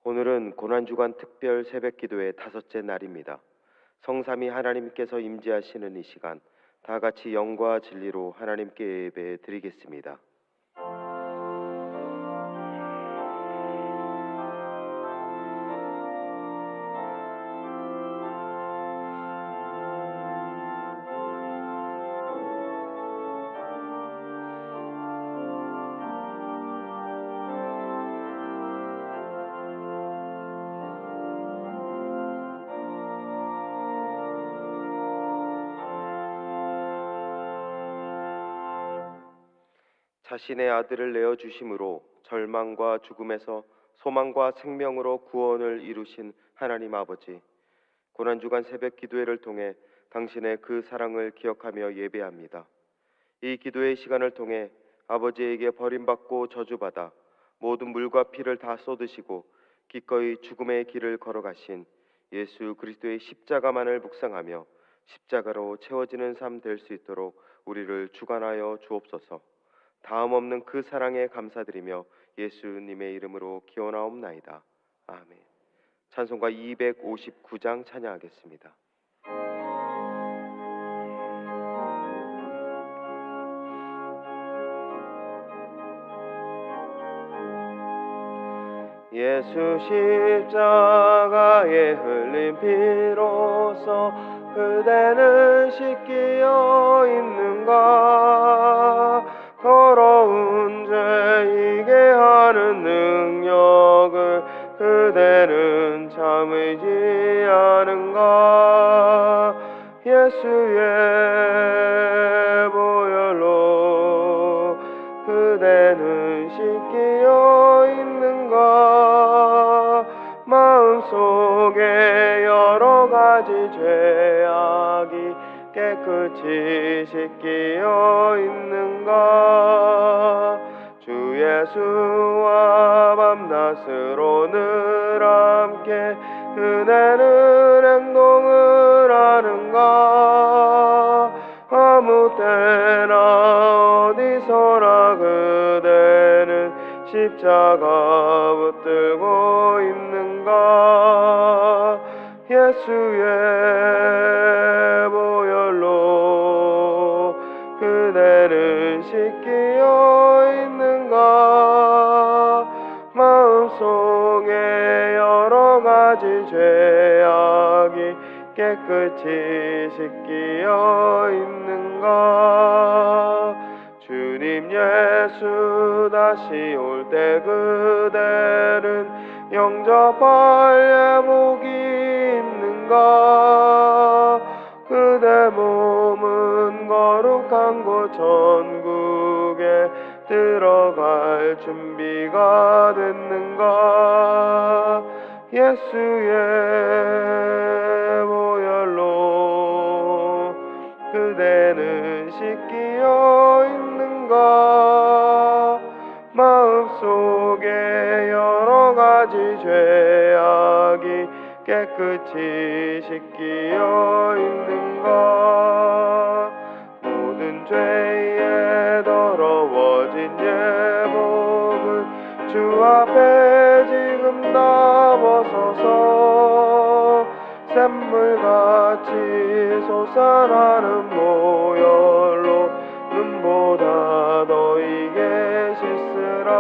오늘은 고난주간 특별 새벽기도의 다섯째 날입니다. 성삼위 하나님께서 임재하시는 이 시간, 다 같이 영과 진리로 하나님께 예배 드리겠습니다. 자신의 아들을 내어 주심으로 절망과 죽음에서 소망과 생명으로 구원을 이루신 하나님 아버지, 고난주간 새벽 기도회를 통해 당신의 그 사랑을 기억하며 예배합니다. 이 기도의 시간을 통해 아버지에게 버림받고 저주받아 모든 물과 피를 다 쏟으시고 기꺼이 죽음의 길을 걸어가신 예수 그리스도의 십자가만을 묵상하며 십자가로 채워지는 삶 될 수 있도록 우리를 주관하여 주옵소서. 다음 없는 그 사랑에 감사드리며 예수님의 이름으로 기원하옵나이다. 아멘. 찬송가 259장 찬양하겠습니다. 예수 십자가에 흘린 피로써 그대는 씻기어 있는가? 더러운 죄이게 하는 능력을 그대는 참으지 않은가? 예수의 보혈로 그대는 씻기어 있는가? 마음속에 여러 가지 죄악이 깨끗이 씻기어 있는가? 주 예수와 밤낮으로 늘 함께 그대는 행동을 하는가? 아무 때나 어디서나 그대는 십자가 붙들고 있는가? 예수의 보혈로 그대는 씻기어 있는가? 마음속에 여러 가지 죄악이 깨끗이 씻기어 있는가? 주님 예수 다시 올 때 그대는 영접할 예복이 있는가? 그대 몸은 거룩한 곳 천국에 들어갈 준비가 됐는가? 예수의 보혈로 그대는 씻기어 있는가? 마음속에 여러 가지 죄악이 깨끗이 씻기어 있는가? 모든 죄에 더러워진 예복을 주 앞에 지금 다 벗어서 샘물같이 솟아나는 보혈로 눈보다 너희게 씻으라.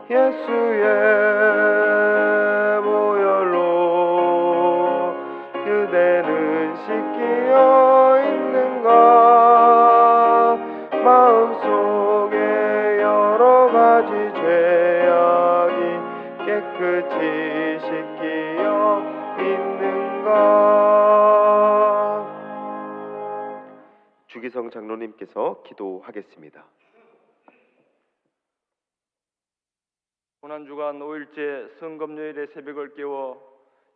예수의 보혈로 그대는 씻기어 있는가? 마음속에 여러 가지 죄악이 깨끗이 씻기어 있는가? 주기성 장로님께서 기도하겠습니다. 고난주간 5일째 성금요일의 새벽을 깨워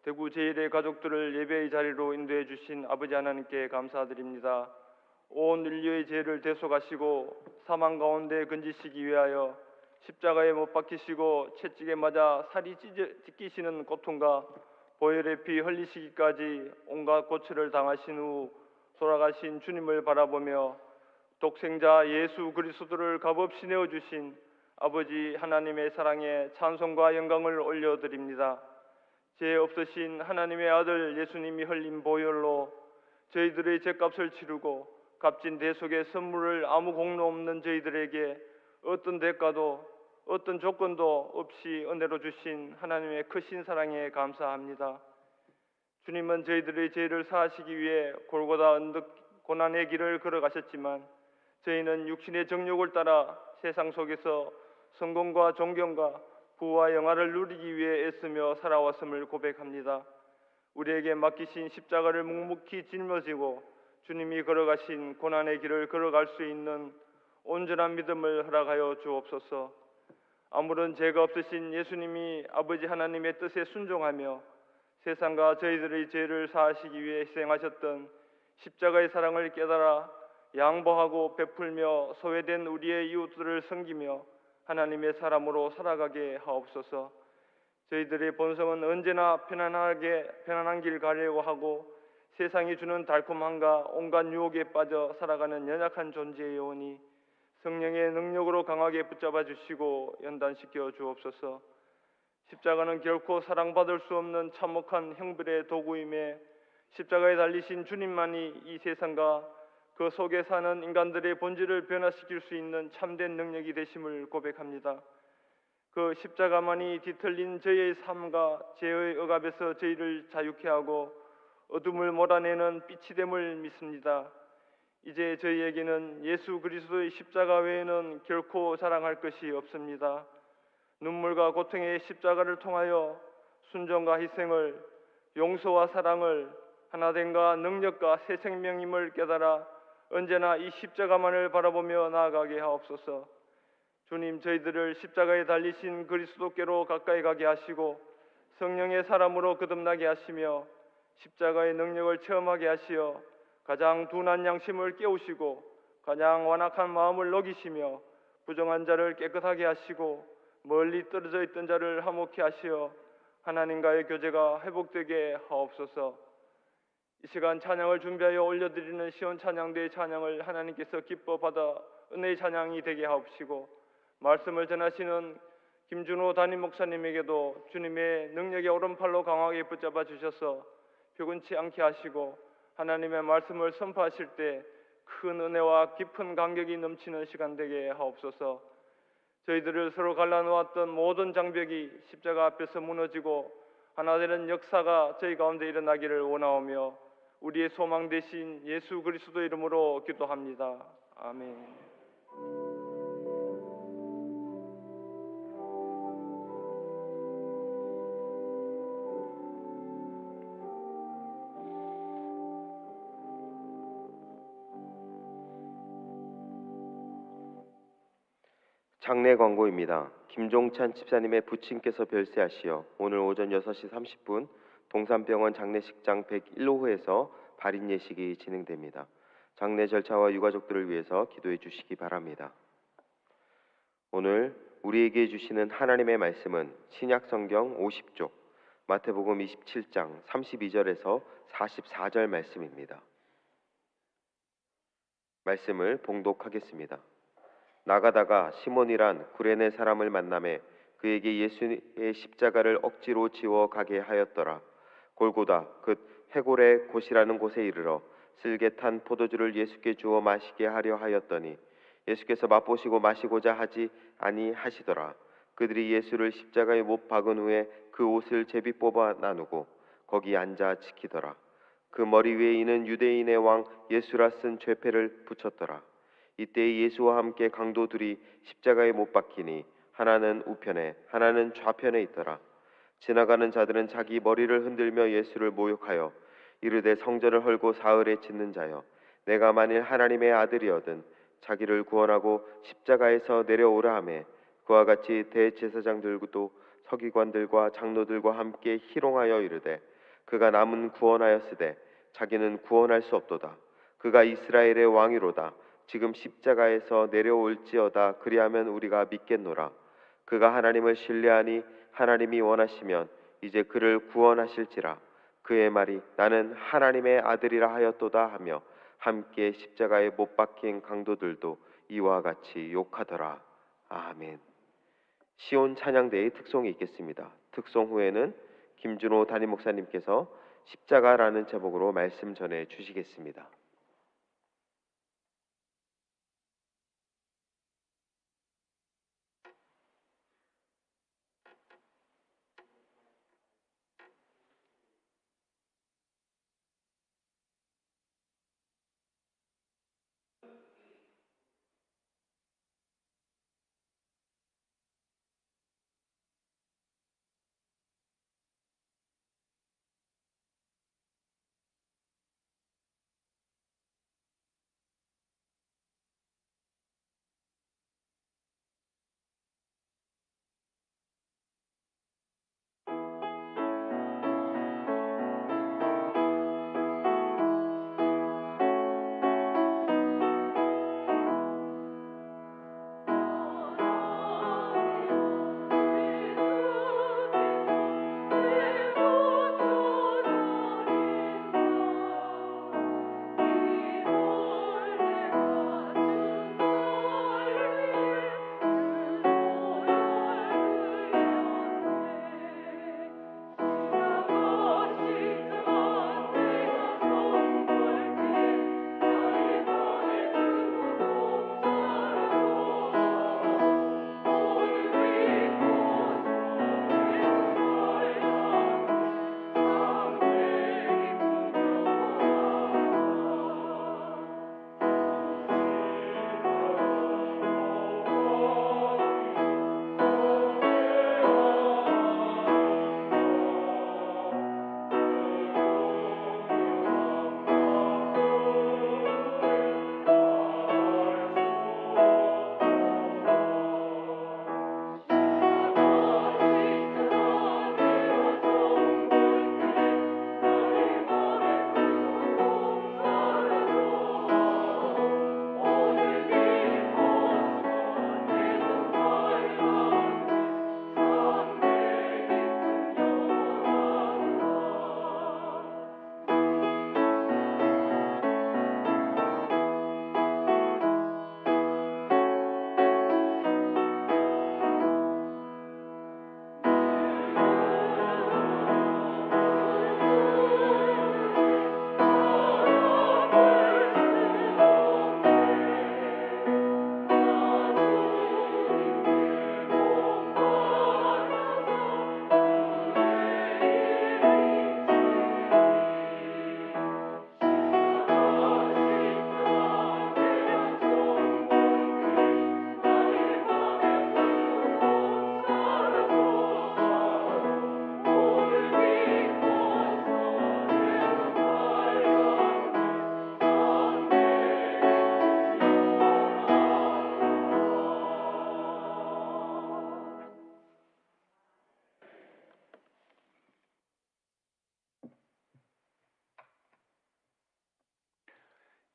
대구 제1의 가족들을 예배의 자리로 인도해 주신 아버지 하나님께 감사드립니다. 온 인류의 죄를 대속하시고 사망 가운데 건지시기 위하여 십자가에 못 박히시고 채찍에 맞아 살이 찢기시는 고통과 보혈의 피 흘리시기까지 온갖 고초를 당하신 후 돌아가신 주님을 바라보며 독생자 예수 그리스도를 값없이 내어주신 아버지 하나님의 사랑에 찬송과 영광을 올려드립니다. 죄 없으신 하나님의 아들 예수님이 흘린 보혈로 저희들의 죄값을 치르고 값진 대속의 선물을 아무 공로 없는 저희들에게 어떤 대가도 어떤 조건도 없이 은혜로 주신 하나님의 크신 사랑에 감사합니다. 주님은 저희들의 죄를 사하시기 위해 골고다 언덕 고난의 길을 걸어가셨지만 저희는 육신의 정욕을 따라 세상 속에서 성공과 존경과 부와 영화를 누리기 위해 애쓰며 살아왔음을 고백합니다. 우리에게 맡기신 십자가를 묵묵히 짊어지고 주님이 걸어가신 고난의 길을 걸어갈 수 있는 온전한 믿음을 허락하여 주옵소서. 아무런 죄가 없으신 예수님이 아버지 하나님의 뜻에 순종하며 세상과 저희들의 죄를 사하시기 위해 희생하셨던 십자가의 사랑을 깨달아 양보하고 베풀며 소외된 우리의 이웃들을 섬기며 하나님의 사람으로 살아가게 하옵소서. 저희들의 본성은 언제나 편안한 길 가려고 하고 세상이 주는 달콤함과 온갖 유혹에 빠져 살아가는 연약한 존재이오니 성령의 능력으로 강하게 붙잡아 주시고 연단시켜 주옵소서. 십자가는 결코 사랑받을 수 없는 참혹한 형벌의 도구임에 십자가에 달리신 주님만이 이 세상과 그 속에 사는 인간들의 본질을 변화시킬 수 있는 참된 능력이 되심을 고백합니다. 그 십자가만이 뒤틀린 저희의 삶과 죄의 억압에서 저희를 자유케 하고 어둠을 몰아내는 빛이 됨을 믿습니다. 이제 저희에게는 예수 그리스도의 십자가 외에는 결코 자랑할 것이 없습니다. 눈물과 고통의 십자가를 통하여 순종과 희생을, 용서와 사랑을, 하나됨과 능력과 새 생명임을 깨달아 언제나 이 십자가만을 바라보며 나아가게 하옵소서. 주님, 저희들을 십자가에 달리신 그리스도께로 가까이 가게 하시고 성령의 사람으로 거듭나게 하시며 십자가의 능력을 체험하게 하시어 가장 둔한 양심을 깨우시고 가장 완악한 마음을 녹이시며 부정한 자를 깨끗하게 하시고 멀리 떨어져 있던 자를 화목케 하시어 하나님과의 교제가 회복되게 하옵소서. 이 시간 찬양을 준비하여 올려드리는 시온 찬양대의 찬양을 하나님께서 기뻐 받아 은혜의 찬양이 되게 하옵시고 말씀을 전하시는 김준호 담임 목사님에게도 주님의 능력의 오른팔로 강하게 붙잡아 주셔서 벽은치 않게 하시고 하나님의 말씀을 선포하실 때 큰 은혜와 깊은 감격이 넘치는 시간 되게 하옵소서. 저희들을 서로 갈라놓았던 모든 장벽이 십자가 앞에서 무너지고 하나 되는 역사가 저희 가운데 일어나기를 원하오며 우리의 소망 되신 예수 그리스도 이름으로 기도합니다. 아멘. 장례 광고입니다. 김종찬 집사님의 부친께서 별세하시어 오늘 오전 6시 30분 동산병원 장례식장 101호에서 발인 예식이 진행됩니다. 장례 절차와 유가족들을 위해서 기도해 주시기 바랍니다. 오늘 우리에게 주시는 하나님의 말씀은 신약성경 50쪽 마태복음 27장 32절에서 44절 말씀입니다. 말씀을 봉독하겠습니다. 나가다가 시몬이란 구레네 사람을 만나매 그에게 예수의 십자가를 억지로 지워 가게 하였더라. 골고다 곧 해골의 곳이라는 곳에 이르러 쓸개 탄 포도주를 예수께 주어 마시게 하려 하였더니 예수께서 맛보시고 마시고자 하지 아니하시더라. 그들이 예수를 십자가에 못 박은 후에 그 옷을 제비 뽑아 나누고 거기 앉아 지키더라. 그 머리 위에 이는 유대인의 왕 예수라 쓴 죄패를 붙였더라. 이때 예수와 함께 강도 둘이 십자가에 못 박히니 하나는 우편에 하나는 좌편에 있더라. 지나가는 자들은 자기 머리를 흔들며 예수를 모욕하여 이르되 성전을 헐고 사흘에 짓는 자여 내가 만일 하나님의 아들이거든 자기를 구원하고 십자가에서 내려오라 하매 그와 같이 대제사장들도 서기관들과 장로들과 함께 희롱하여 이르되 그가 남은 구원하였으되 자기는 구원할 수 없도다. 그가 이스라엘의 왕이로다. 지금 십자가에서 내려올지어다. 그리하면 우리가 믿겠노라. 그가 하나님을 신뢰하니 하나님이 원하시면 이제 그를 구원하실지라. 그의 말이 나는 하나님의 아들이라 하였도다 하며 함께 십자가에 못 박힌 강도들도 이와 같이 욕하더라. 아멘. 시온 찬양대의 특송이 있겠습니다. 특송 후에는 김준호 담임 목사님께서 십자가라는 제목으로 말씀 전해 주시겠습니다.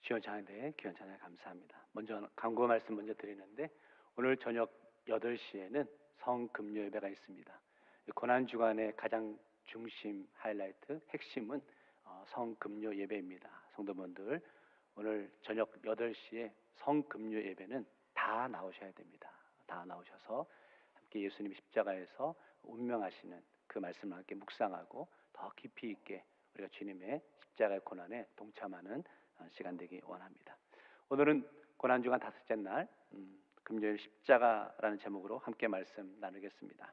귀한 찬양대 귀한 찬양 감사합니다. 먼저 광고 말씀 먼저 드리는데 오늘 저녁 8시에는 성금요 예배가 있습니다. 고난 주간의 가장 중심 하이라이트 핵심은 성금요 예배입니다. 성도분들 오늘 저녁 8시에 성금요 예배는 다 나오셔야 됩니다. 다 나오셔서 함께 예수님 십자가에서 운명하시는 그 말씀을 함께 묵상하고 더 깊이 있게 우리가 주님의 십자가의 고난에 동참하는 시간 되기 원합니다. 오늘은 고난주간 다섯째 날 금요일 십자가라는 제목으로 함께 말씀 나누겠습니다.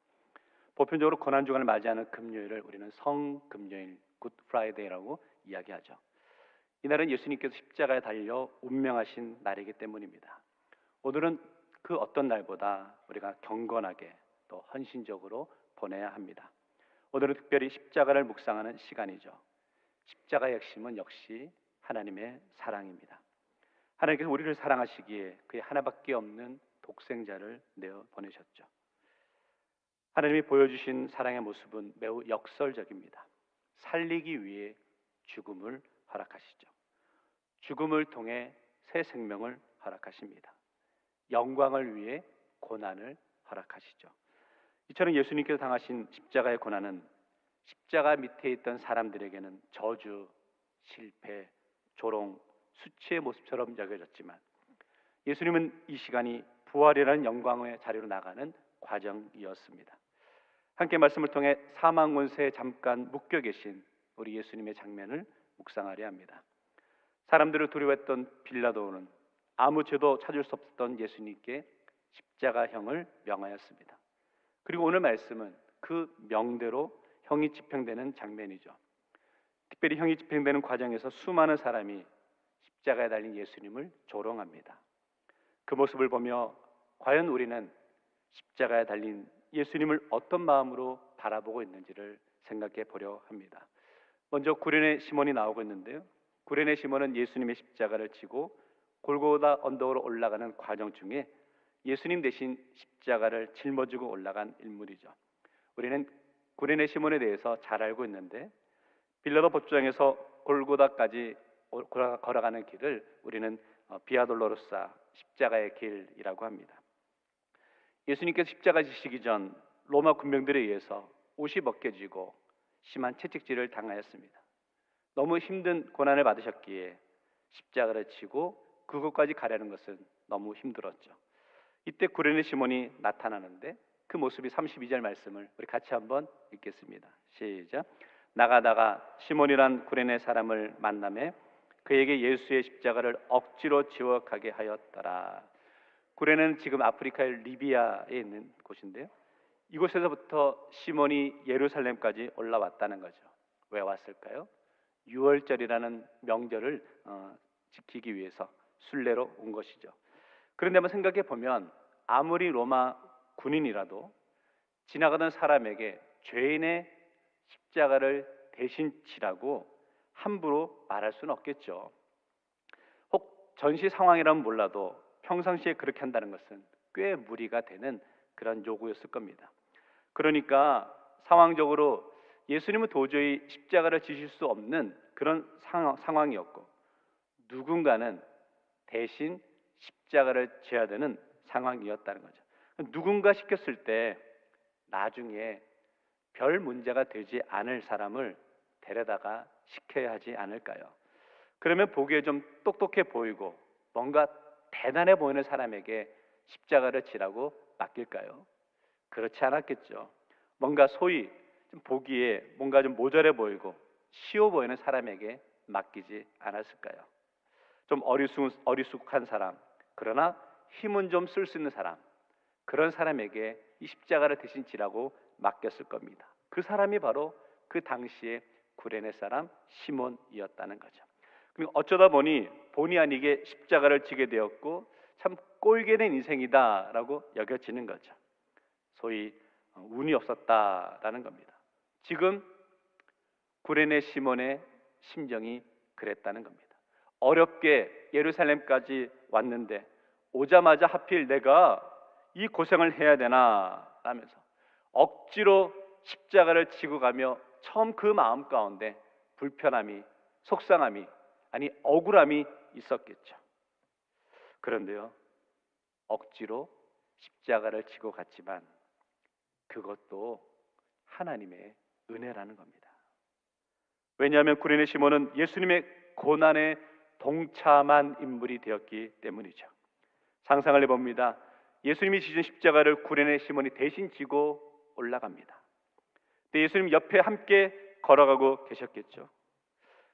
보편적으로 고난주간을 맞이하는 금요일을 우리는 성금요일 굿 프라이데이라고 이야기하죠. 이날은 예수님께서 십자가에 달려 운명하신 날이기 때문입니다. 오늘은 그 어떤 날보다 우리가 경건하게 또 헌신적으로 보내야 합니다. 오늘은 특별히 십자가를 묵상하는 시간이죠. 십자가의 핵심은 역시 하나님의 사랑입니다. 하나님께서 우리를 사랑하시기에 그의 하나밖에 없는 독생자를 내어 보내셨죠. 하나님이 보여주신 사랑의 모습은 매우 역설적입니다. 살리기 위해 죽음을 허락하시죠. 죽음을 통해 새 생명을 허락하십니다. 영광을 위해 고난을 허락하시죠. 이처럼 예수님께서 당하신 십자가의 고난은 십자가 밑에 있던 사람들에게는 저주, 실패, 조롱, 수치의 모습처럼 여겨졌지만 예수님은 이 시간이 부활이라는 영광의 자리로 나가는 과정이었습니다. 함께 말씀을 통해 사망 권세에 잠깐 묶여 계신 우리 예수님의 장면을 묵상하려 합니다. 사람들을 두려워했던 빌라도는 아무 죄도 찾을 수 없었던 예수님께 십자가형을 명하였습니다. 그리고 오늘 말씀은 그 명대로 형이 집행되는 장면이죠. 특별히 형이 집행되는 과정에서 수많은 사람이 십자가에 달린 예수님을 조롱합니다. 그 모습을 보며 과연 우리는 십자가에 달린 예수님을 어떤 마음으로 바라보고 있는지를 생각해 보려 합니다. 먼저 구레네 시몬이 나오고 있는데요. 구레네 시몬은 예수님의 십자가를 지고 골고다 언덕으로 올라가는 과정 중에 예수님 대신 십자가를 짊어지고 올라간 인물이죠. 우리는 구레네 시몬에 대해서 잘 알고 있는데 빌라도 법정에서 골고다까지 걸어가는 길을 우리는 비아 돌로로사 십자가의 길이라고 합니다. 예수님께서 십자가 지시기 전 로마 군병들에 의해서 옷이 벗겨지고 심한 채찍질을 당하였습니다. 너무 힘든 고난을 받으셨기에 십자가를 지고 그곳까지 가려는 것은 너무 힘들었죠. 이때 구레네 시몬이 나타나는데 그 모습이 32절 말씀을 우리 같이 한번 읽겠습니다. 시작. 나가다가 시몬이란 구레네 사람을 만나매 그에게 예수의 십자가를 억지로 지워 가게 하였더라. 구레네는 지금 아프리카의 리비아에 있는 곳인데요. 이곳에서부터 시몬이 예루살렘까지 올라왔다는 거죠. 왜 왔을까요? 유월절이라는 명절을 지키기 위해서 순례로 온 것이죠. 그런데 한번 생각해 보면 아무리 로마 군인이라도 지나가던 사람에게 죄인의 십자가를 대신 지라고 함부로 말할 수는 없겠죠. 혹 전시 상황이라면 몰라도 평상시에 그렇게 한다는 것은 꽤 무리가 되는 그런 요구였을 겁니다. 그러니까 상황적으로 예수님은 도저히 십자가를 지실 수 없는 그런 상황이었고 누군가는 대신 십자가를 져야 되는 상황이었다는 거죠. 누군가 시켰을 때 나중에 별 문제가 되지 않을 사람을 데려다가 시켜야 하지 않을까요? 그러면 보기에 좀 똑똑해 보이고 뭔가 대단해 보이는 사람에게 십자가를 지라고 맡길까요? 그렇지 않았겠죠. 뭔가 소위 좀 보기에 뭔가 좀 모자래 보이고 쉬워 보이는 사람에게 맡기지 않았을까요? 좀 어리숙한 사람, 그러나 힘은 좀 쓸 수 있는 사람, 그런 사람에게 이 십자가를 대신 지라고 맡겼을 겁니다. 그 사람이 바로 그 당시에 구레네 사람 시몬이었다는 거죠. 그리고 어쩌다 보니 본의 아니게 십자가를 지게 되었고 참 꼴게 된 인생이다라고 여겨지는 거죠. 소위 운이 없었다라는 겁니다. 지금 구레네 시몬의 심정이 그랬다는 겁니다. 어렵게 예루살렘까지 왔는데 오자마자 하필 내가 이 고생을 해야 되나 라면서 억지로 십자가를 지고 가며 처음 그 마음 가운데 불편함이, 속상함이, 아니 억울함이 있었겠죠. 그런데요, 억지로 십자가를 지고 갔지만 그것도 하나님의 은혜라는 겁니다. 왜냐하면 구레네 시몬은 예수님의 고난에 동참한 인물이 되었기 때문이죠. 상상을 해봅니다. 예수님이 지신 십자가를 구레네 시몬이 대신 지고 올라갑니다. 근데 예수님 옆에 함께 걸어가고 계셨겠죠.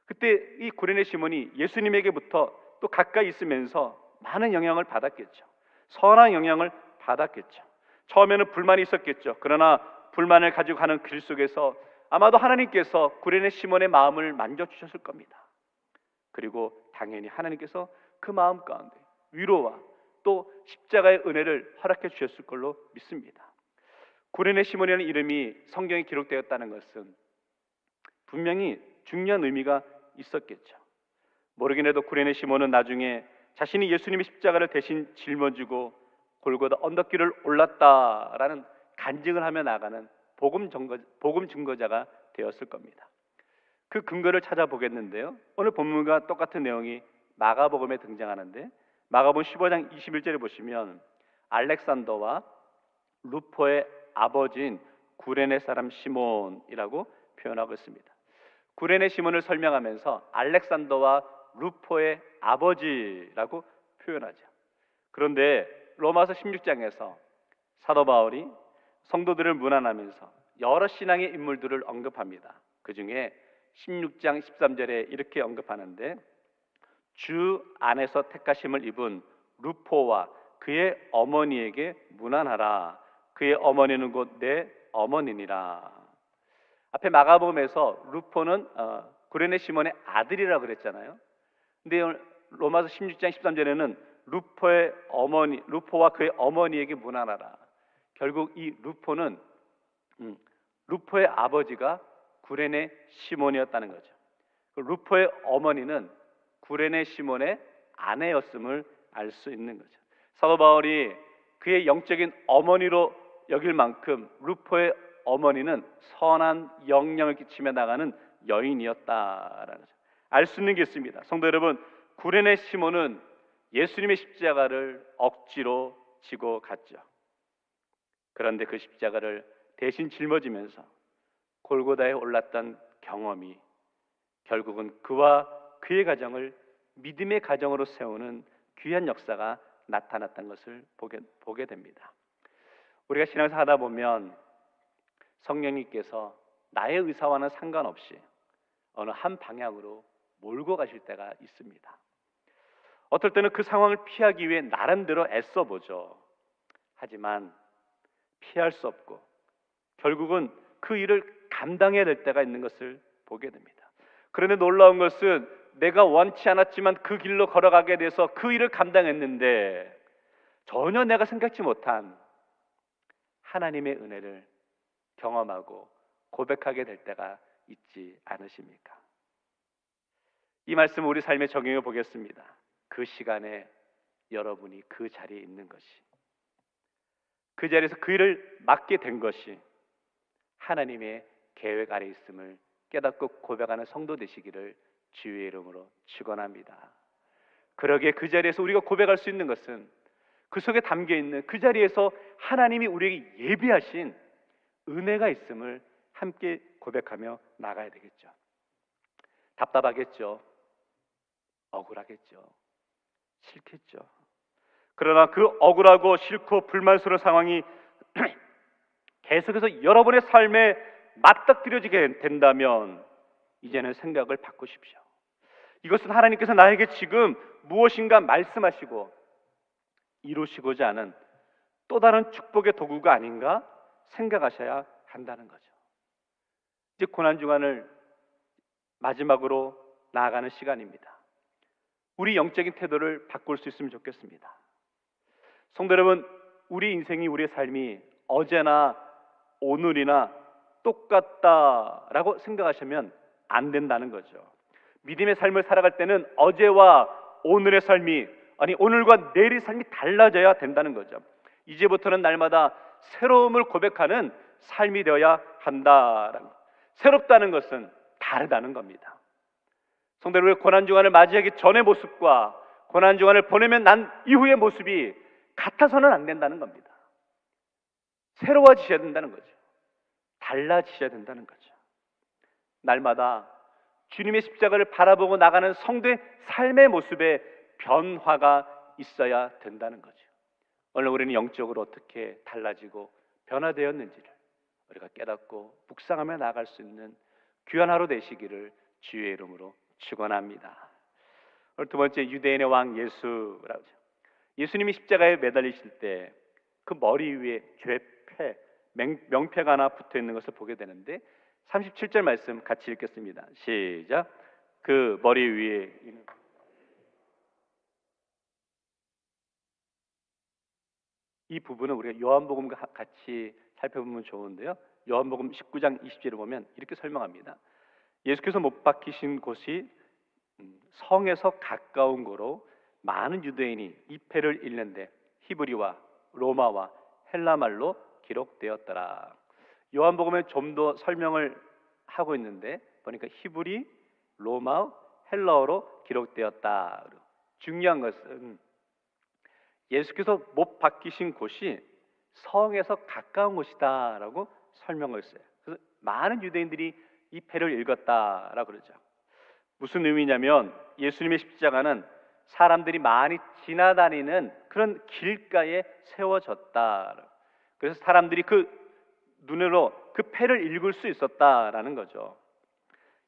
그때 이 구레네 시몬이 예수님에게부터 또 가까이 있으면서 많은 영향을 받았겠죠. 선한 영향을 받았겠죠. 처음에는 불만이 있었겠죠. 그러나 불만을 가지고 가는 길 속에서 아마도 하나님께서 구레네 시몬의 마음을 만져주셨을 겁니다. 그리고 당연히 하나님께서 그 마음 가운데 위로와 또 십자가의 은혜를 허락해 주셨을 걸로 믿습니다. 구레네 시몬이라는 이름이 성경에 기록되었다는 것은 분명히 중요한 의미가 있었겠죠. 모르긴 해도 구레네 시몬은 나중에 자신이 예수님의 십자가를 대신 짊어지고 골고다 언덕길을 올랐다라는 간증을 하며 나가는 복음 증거자가 되었을 겁니다. 그 근거를 찾아보겠는데요. 오늘 본문과 똑같은 내용이 마가복음에 등장하는데 마가복음 15장 21절에 보시면 알렉산더와 루포의 아버지인 구레네 사람 시몬이라고 표현하고 있습니다. 구레네 시몬을 설명하면서 알렉산더와 루포의 아버지라고 표현하죠. 그런데 로마서 16장에서 사도 바울이 성도들을 문안하면서 여러 신앙의 인물들을 언급합니다. 그 중에 16장 13절에 이렇게 언급하는데, 주 안에서 택하심을 입은 루포와 그의 어머니에게 문안하라. 그의 어머니는 곧 내 어머니니라. 앞에 마가복음에서 루포는 구레네 시몬의 아들이라 그랬잖아요. 근데 로마서 16장 13절에는 루포와 그의 어머니에게 문안하라. 결국 이 루포는 루포의 아버지가 구레네 시몬이었다는 거죠. 루포의 어머니는 구레네 시몬의 아내였음을 알 수 있는 거죠. 사도 바울이 그의 영적인 어머니로 여길 만큼 루포의 어머니는 선한 영향을 끼치며 나가는 여인이었다라는 거죠. 알 수 있는 게 있습니다. 성도 여러분, 구레네 시몬은 예수님의 십자가를 억지로 지고 갔죠. 그런데 그 십자가를 대신 짊어지면서 골고다에 올랐던 경험이 결국은 그와 그의 가정을 믿음의 가정으로 세우는 귀한 역사가 나타났던 것을 보게 됩니다. 우리가 신앙생활 하다 보면 성령님께서 나의 의사와는 상관없이 어느 한 방향으로 몰고 가실 때가 있습니다. 어떨 때는 그 상황을 피하기 위해 나름대로 애써보죠. 하지만 피할 수 없고 결국은 그 일을 감당해야 될 때가 있는 것을 보게 됩니다. 그런데 놀라운 것은 내가 원치 않았지만 그 길로 걸어가게 돼서 그 일을 감당했는데 전혀 내가 생각지 못한 하나님의 은혜를 경험하고 고백하게 될 때가 있지 않으십니까? 이 말씀을 우리 삶에 적용해 보겠습니다. 그 시간에 여러분이 그 자리에 있는 것이, 그 자리에서 그 일을 맡게 된 것이 하나님의 계획 아래 있음을 깨닫고 고백하는 성도 되시기를 주의 이름으로 축원합니다. 그러기에 그 자리에서 우리가 고백할 수 있는 것은 그 속에 담겨있는 그 자리에서 하나님이 우리에게 예비하신 은혜가 있음을 함께 고백하며 나가야 되겠죠. 답답하겠죠. 억울하겠죠. 싫겠죠. 그러나 그 억울하고 싫고 불만스러운 상황이 계속해서 여러분의 삶에 맞닥뜨려지게 된다면 이제는 생각을 바꾸십시오. 이것은 하나님께서 나에게 지금 무엇인가 말씀하시고 이루시고자 하는 또 다른 축복의 도구가 아닌가 생각하셔야 한다는 거죠. 이제 고난주간을 마지막으로 나아가는 시간입니다. 우리 영적인 태도를 바꿀 수 있으면 좋겠습니다. 성도 여러분, 우리 인생이, 우리의 삶이 어제나 오늘이나 똑같다라고 생각하시면 안 된다는 거죠. 믿음의 삶을 살아갈 때는 어제와 오늘의 삶이, 아니 오늘과 내일의 삶이 달라져야 된다는 거죠. 이제부터는 날마다 새로움을 고백하는 삶이 되어야 한다라는 것. 새롭다는 것은 다르다는 겁니다. 성도 여러분, 고난주간을 맞이하기 전의 모습과 고난주간을 보내면 난 이후의 모습이 같아서는 안 된다는 겁니다. 새로워지셔야 된다는 거죠. 달라지셔야 된다는 거죠. 날마다 주님의 십자가를 바라보고 나가는 성도의 삶의 모습에 변화가 있어야 된다는 거죠. 오늘 우리는 영적으로 어떻게 달라지고 변화되었는지를 우리가 깨닫고 묵상하며 나아갈 수 있는 귀한 하루 되시기를 주의 이름으로 축원합니다. 오늘 두 번째, 유대인의 왕 예수라고 하죠. 예수님이 십자가에 매달리실 때 그 머리 위에 죄패, 명패가 하나 붙어 있는 것을 보게 되는데 37절 말씀 같이 읽겠습니다. 시작. 그 머리 위에 있는 이 부분은 우리가 요한복음과 같이 살펴보면 좋은데요. 요한복음 19장 20절을 보면 이렇게 설명합니다. 예수께서 못 박히신 곳이 성에서 가까운 거로 많은 유대인이 이 패를 읽는데 히브리와 로마와 헬라말로 기록되었더라. 요한복음에 좀 더 설명을 하고 있는데 보니까 히브리, 로마, 헬라어로 기록되었다. 중요한 것은 예수께서 못 박히신 곳이 성에서 가까운 곳이다라고 설명을 했어요. 그래서 많은 유대인들이 이 패를 읽었다라고 그러죠. 무슨 의미냐면 예수님의 십자가는 사람들이 많이 지나다니는 그런 길가에 세워졌다. 그래서 사람들이 그 눈으로 그 패를 읽을 수 있었다라는 거죠.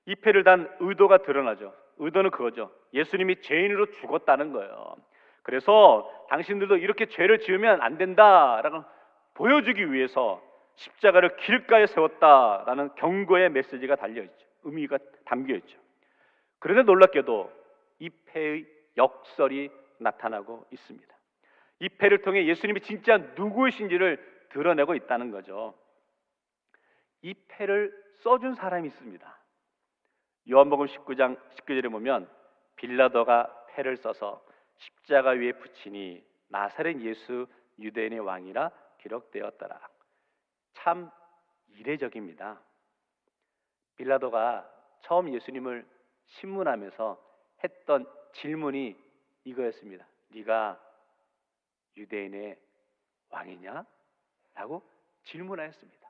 이 패를 단 의도가 드러나죠. 의도는 그거죠. 예수님이 죄인으로 죽었다는 거예요. 그래서 당신들도 이렇게 죄를 지으면 안 된다라고 보여주기 위해서 십자가를 길가에 세웠다라는 경고의 메시지가 달려있죠. 의미가 담겨있죠. 그런데 놀랍게도 이 패의 역설이 나타나고 있습니다. 이 패를 통해 예수님이 진짜 누구이신지를 드러내고 있다는 거죠. 이 패를 써준 사람이 있습니다. 요한복음 19장 19절에 보면 빌라도가 패를 써서 십자가 위에 붙이니 나사렛 예수 유대인의 왕이라 기록되었더라. 참 이례적입니다. 빌라도가 처음 예수님을 신문하면서 했던 질문이 이거였습니다. 네가 유대인의 왕이냐? 라고 질문하였습니다.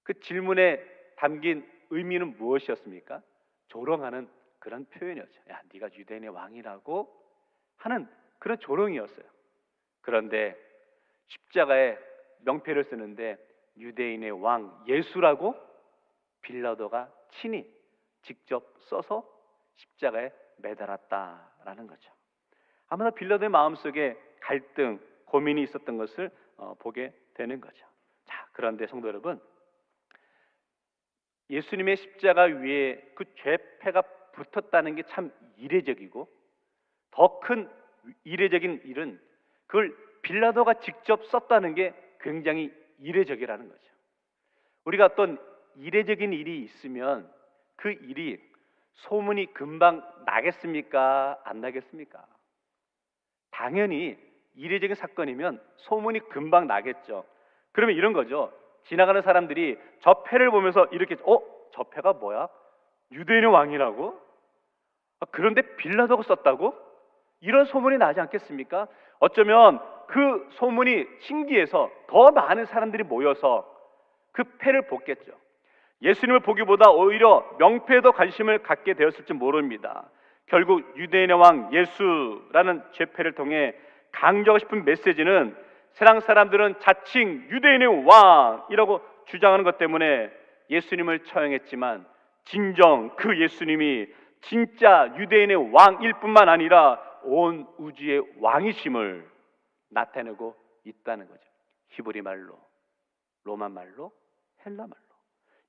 그 질문에 담긴 의미는 무엇이었습니까? 조롱하는 그런 표현이었죠. 야, 네가 유대인의 왕이라고 하는 그런 조롱이었어요. 그런데 십자가에 명패를 쓰는데 유대인의 왕 예수라고 빌라도가 친히 직접 써서 십자가에 매달았다라는 거죠. 아마도 빌라도의 마음속에 갈등, 고민이 있었던 것을 보게 되는 거죠. 자, 그런데 성도 여러분, 예수님의 십자가 위에 그 죄패가 붙었다는 게 참 이례적이고, 더 큰 이례적인 일은 그걸 빌라도가 직접 썼다는 게 굉장히 이례적이라는 거죠. 우리가 어떤 이례적인 일이 있으면 그 일이 소문이 금방 나겠습니까? 안 나겠습니까? 당연히 이례적인 사건이면 소문이 금방 나겠죠. 그러면 이런 거죠. 지나가는 사람들이 저 패를 보면서 이렇게 저 패가 뭐야? 유대인의 왕이라고? 그런데 빌라도가 썼다고? 이런 소문이 나지 않겠습니까? 어쩌면 그 소문이 신기해서 더 많은 사람들이 모여서 그 패를 복겠죠. 예수님을 보기보다 오히려 명패에 더 관심을 갖게 되었을지 모릅니다. 결국 유대인의 왕 예수라는 죄패를 통해 강조하고 싶은 메시지는 세상 사람들은 자칭 유대인의 왕이라고 주장하는 것 때문에 예수님을 처형했지만 진정 그 예수님이 진짜 유대인의 왕일 뿐만 아니라 온 우주의 왕이심을 나타내고 있다는 거죠. 히브리 말로, 로마 말로, 헬라 말로.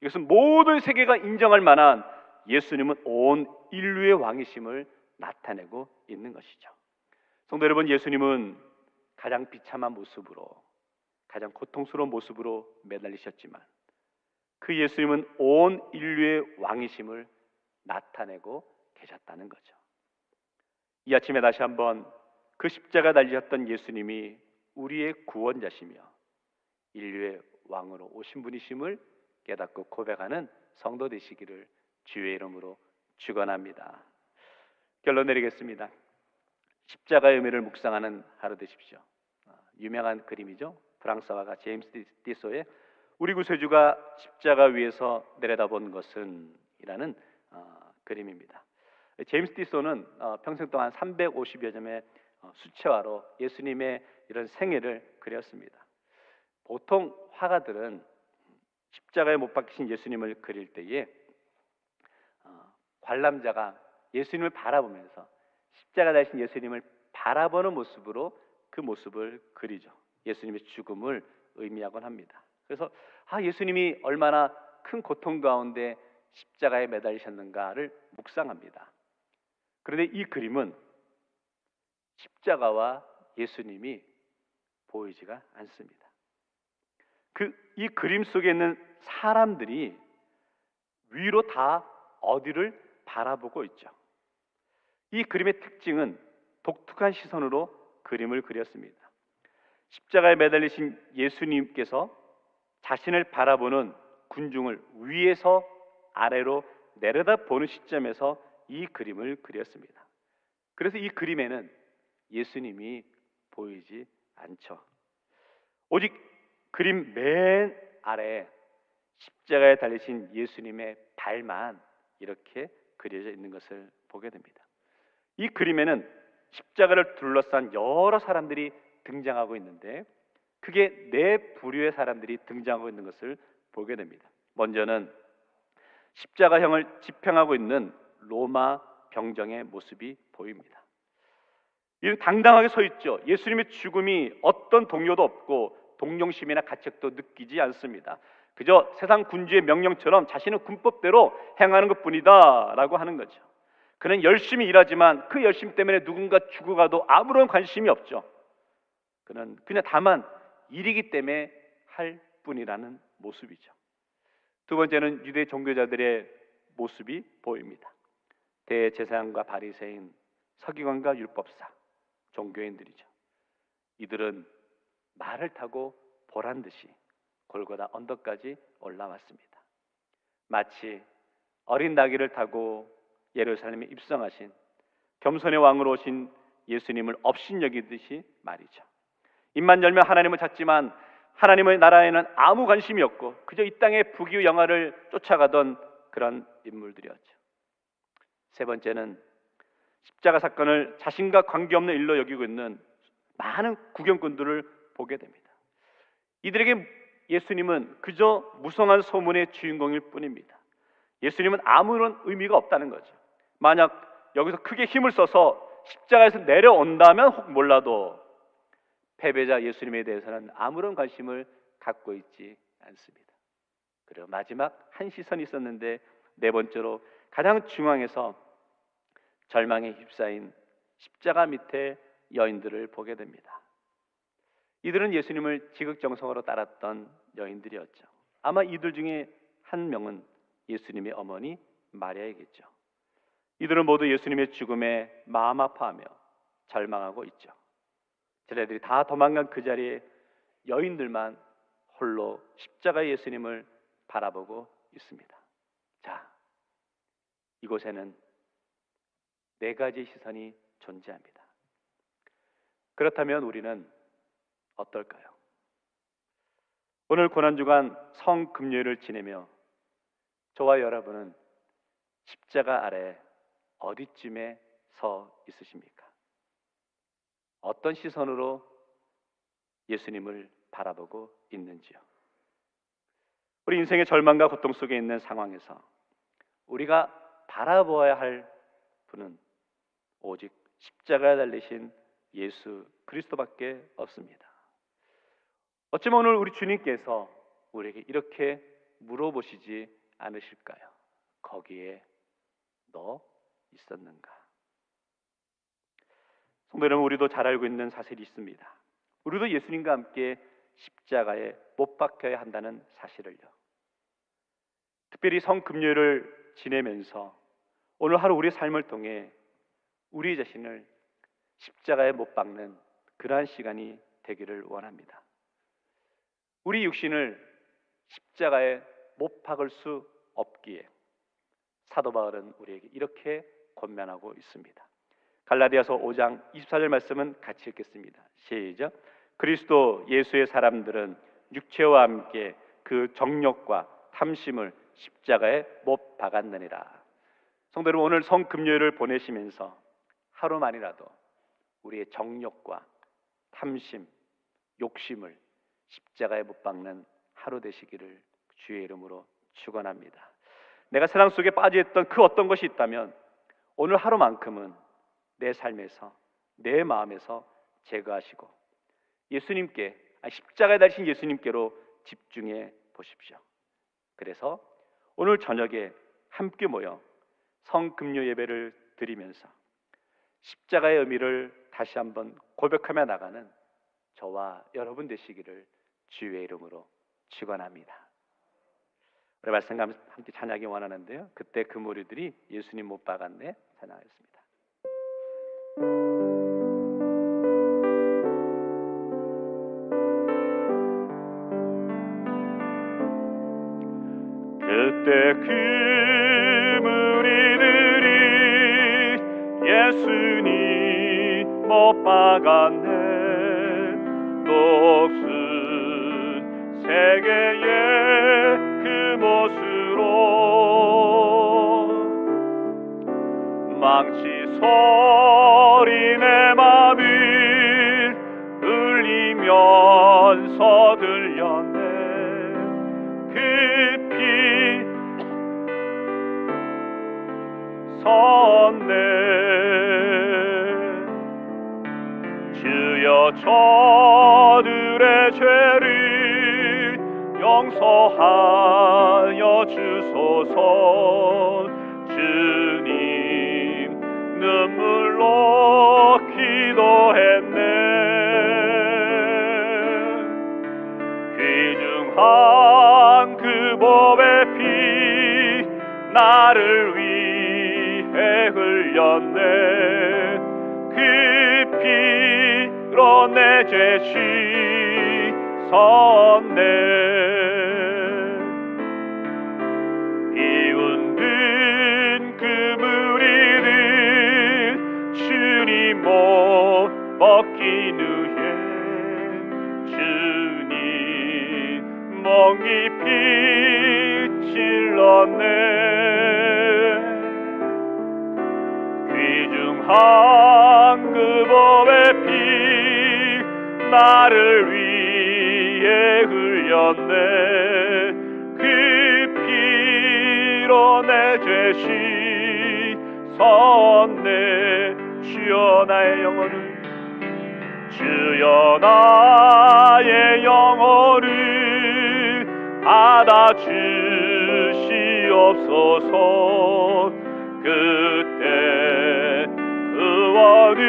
이것은 모든 세계가 인정할 만한 예수님은 온 인류의 왕이심을 나타내고 있는 것이죠. 성도 여러분, 예수님은 가장 비참한 모습으로, 가장 고통스러운 모습으로 매달리셨지만 그 예수님은 온 인류의 왕이심을 나타내고 계셨다는 거죠. 이 아침에 다시 한번 그 십자가 달리셨던 예수님이 우리의 구원자시며 인류의 왕으로 오신 분이심을 깨닫고 고백하는 성도 되시기를 주의 이름으로 축원합니다. 결론 내리겠습니다. 십자가의 의미를 묵상하는 하루 되십시오. 유명한 그림이죠. 프랑스 화가 제임스 티소의 우리 구세주가 십자가 위에서 내려다본 것은 이라는 그림입니다. 제임스 티소는 평생 동안 350여 점의 수채화로 예수님의 이런 생애를 그렸습니다. 보통 화가들은 십자가에 못 박히신 예수님을 그릴 때에 관람자가 예수님을 바라보면서 십자가 달리신 예수님을 바라보는 모습으로 그 모습을 그리죠. 예수님의 죽음을 의미하곤 합니다. 그래서 예수님이 얼마나 큰 고통 가운데 십자가에 매달리셨는가를 묵상합니다. 그런데 이 그림은 십자가와 예수님이 보이지가 않습니다. 이 그림 속에 있는 사람들이 위로 다 어디를 바라보고 있죠. 이 그림의 특징은 독특한 시선으로 그림을 그렸습니다. 십자가에 매달리신 예수님께서 자신을 바라보는 군중을 위에서 아래로 내려다보는 시점에서 이 그림을 그렸습니다. 그래서 이 그림에는 예수님이 보이지 않죠. 오직 그림 맨 아래에 십자가에 달리신 예수님의 발만 이렇게 그려져 있는 것을 보게 됩니다. 이 그림에는 십자가를 둘러싼 여러 사람들이 등장하고 있는데 크게 네 부류의 사람들이 등장하고 있는 것을 보게 됩니다. 먼저는 십자가형을 집행하고 있는 로마 병정의 모습이 보입니다. 이는 당당하게 서 있죠. 예수님의 죽음이 어떤 동요도 없고 동정심이나 가책도 느끼지 않습니다. 그저 세상 군주의 명령처럼 자신의 군법대로 행하는 것뿐이다 라고 하는 거죠. 그는 열심히 일하지만 그 열심 때문에 누군가 죽어가도 아무런 관심이 없죠. 그는 그냥 다만 일이기 때문에 할 뿐이라는 모습이죠. 두 번째는 유대 종교자들의 모습이 보입니다. 대제사장과 바리새인, 서기관과 율법사, 종교인들이죠. 이들은 말을 타고 보란 듯이 골고다 언덕까지 올라왔습니다. 마치 어린 나귀를 타고 예루살렘에 입성하신 겸손의 왕으로 오신 예수님을 업신여기듯이 말이죠. 입만 열면 하나님을 찾지만 하나님의 나라에는 아무 관심이 없고 그저 이 땅의 부귀영화를 쫓아가던 그런 인물들이었죠. 세 번째는 십자가 사건을 자신과 관계없는 일로 여기고 있는 많은 구경꾼들을 보게 됩니다. 이들에게 예수님은 그저 무성한 소문의 주인공일 뿐입니다. 예수님은 아무런 의미가 없다는 거죠. 만약 여기서 크게 힘을 써서 십자가에서 내려온다면 혹 몰라도 패배자 예수님에 대해서는 아무런 관심을 갖고 있지 않습니다. 그리고 마지막 한 시선이 있었는데 네 번째로 가장 중앙에서 절망에 휩싸인 십자가 밑에 여인들을 보게 됩니다. 이들은 예수님을 지극정성으로 따랐던 여인들이었죠. 아마 이들 중에 한 명은 예수님의 어머니 마리아이겠죠. 이들은 모두 예수님의 죽음에 마음 아파하며 절망하고 있죠. 쟤네들이 다 도망간 그 자리에 여인들만 홀로 십자가의 예수님을 바라보고 있습니다. 자, 이곳에는 네 가지 시선이 존재합니다. 그렇다면 우리는 어떨까요? 오늘 고난주간 성금요일을 지내며 저와 여러분은 십자가 아래 어디쯤에 서 있으십니까? 어떤 시선으로 예수님을 바라보고 있는지요? 우리 인생의 절망과 고통 속에 있는 상황에서 우리가 바라보아야 할 분은 오직 십자가에 달리신 예수 그리스도밖에 없습니다. 어쩌면 오늘 우리 주님께서 우리에게 이렇게 물어보시지 않으실까요? 거기에 너 있었는가? 성도 여러분, 우리도 잘 알고 있는 사실이 있습니다. 우리도 예수님과 함께 십자가에 못 박혀야 한다는 사실을요. 특별히 성금요일을 지내면서 오늘 하루 우리의 삶을 통해 우리 자신을 십자가에 못 박는 그러한 시간이 되기를 원합니다. 우리 육신을 십자가에 못 박을 수 없기에 사도 바울은 우리에게 이렇게 권면하고 있습니다. 갈라디아서 5장 24절 말씀은 같이 읽겠습니다. 시작. 그리스도 예수의 사람들은 육체와 함께 그 정욕과 탐심을 십자가에 못 박았느니라. 성도 여러분, 오늘 성금요일을 보내시면서 하루만이라도 우리의 정욕과 탐심, 욕심을 십자가에 못 박는 하루 되시기를 주의 이름으로 축원합니다. 내가 세상 속에 빠져있던 그 어떤 것이 있다면 오늘 하루만큼은 내 삶에서, 내 마음에서 제거하시고 예수님께, 십자가에 달리신 예수님께로 집중해 보십시오. 그래서 오늘 저녁에 함께 모여 성금요 예배를 드리면서 십자가의 의미를 다시 한번 고백하며 나가는 저와 여러분 되시기를 주의 이름으로 축원합니다. 우리 말씀 함께 찬양하기 원하는데요. 그때 그 무리들이 예수님 못 박았네 찬양하였습니다. 그때 그 무리들이 예수님 못 박았네 녹슨 세계의 그 못으로 망치 소리 내 맘을 울리면서 주셨네. 주여 저들의 죄를 용서하여 주소서. 주님 눈물로 기도했네. 귀중한 그 법의 피 나를 위해 흘렸네. 그 피로 내 죄 씻었네. 비웃는 그 무리를 주님 못 벗긴 후에 주님 목 깊이 찔렀네. 귀중한 그 법의 피 나를 위해 흘렸네. 그 피로 내 죄 씻었네. 주여 나의 영혼을 주여 나의 영혼을 받아 주시옵소서. 그때 구원을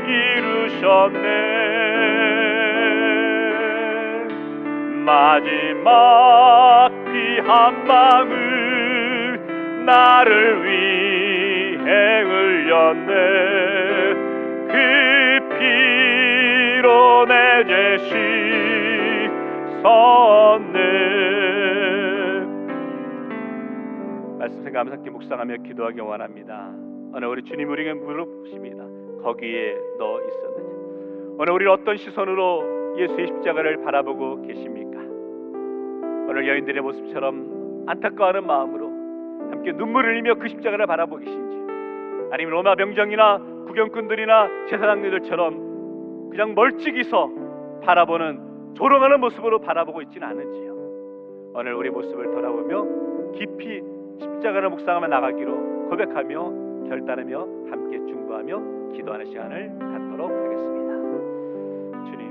이루셨네. 마지막 피 한 방울 나를 위해 흘렸네. 그 피로 내 죄 씻었네. 말씀 생각 함께 묵상하며 기도하기 원합니다. 오늘 우리 주님 우리에게 물어보십니다. 거기에 너 있었느냐? 오늘 우리 어떤 시선으로 예수의 십자가를 바라보고 계십니까? 오늘 여인들의 모습처럼 안타까워하는 마음으로 함께 눈물을 흘리며 그 십자가를 바라보고 계신지, 아니면 로마 병정이나 구경꾼들이나 제사장들처럼 그냥 멀찍이서 바라보는 조롱하는 모습으로 바라보고 있지는 않은지요. 오늘 우리 모습을 돌아보며 깊이 십자가를 묵상하며 나가기로 고백하며 결단하며 함께 중보하며 기도하는 시간을 갖도록 하겠습니다. 주님,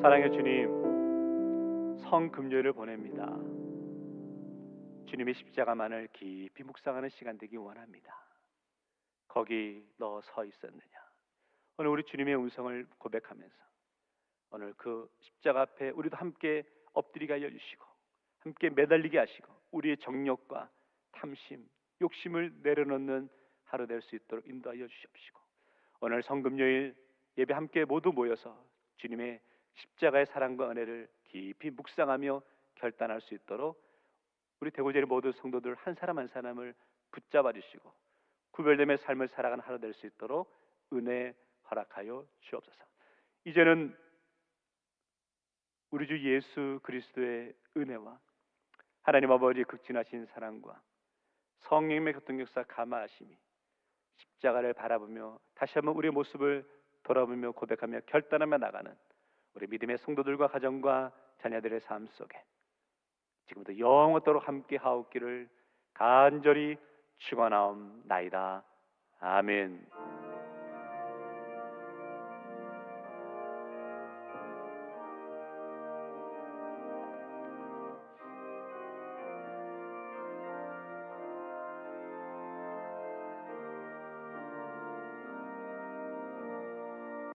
사랑의 주님, 성금요일을 보냅니다. 주님의 십자가만을 깊이 묵상하는 시간 되기 원합니다. 거기 너 서 있었느냐? 오늘 우리 주님의 음성을 고백하면서 오늘 그 십자가 앞에 우리도 함께 엎드리게 하여 주시고 함께 매달리게 하시고 우리의 정욕과 탐심, 욕심을 내려놓는 하루 될 수 있도록 인도하여 주시옵시고, 오늘 성금요일 예배 함께 모두 모여서 주님의 십자가의 사랑과 은혜를 깊이 묵상하며 결단할 수 있도록 우리 대구제리 모든 성도들 한 사람 한 사람을 붙잡아 주시고 구별됨의 삶을 살아가는 하루 될 수 있도록 은혜 허락하여 주옵소서. 이제는 우리 주 예수 그리스도의 은혜와 하나님 아버지의 극진하신 사랑과 성령님의 교통역사 감화하심이 십자가를 바라보며 다시 한번 우리의 모습을 돌아보며 고백하며 결단하며 나가는 우리 믿음의 성도들과 가정과 자녀들의 삶 속에 지금부터 영원토록 함께 하옵기를 간절히 축원하옵나이다. 아멘.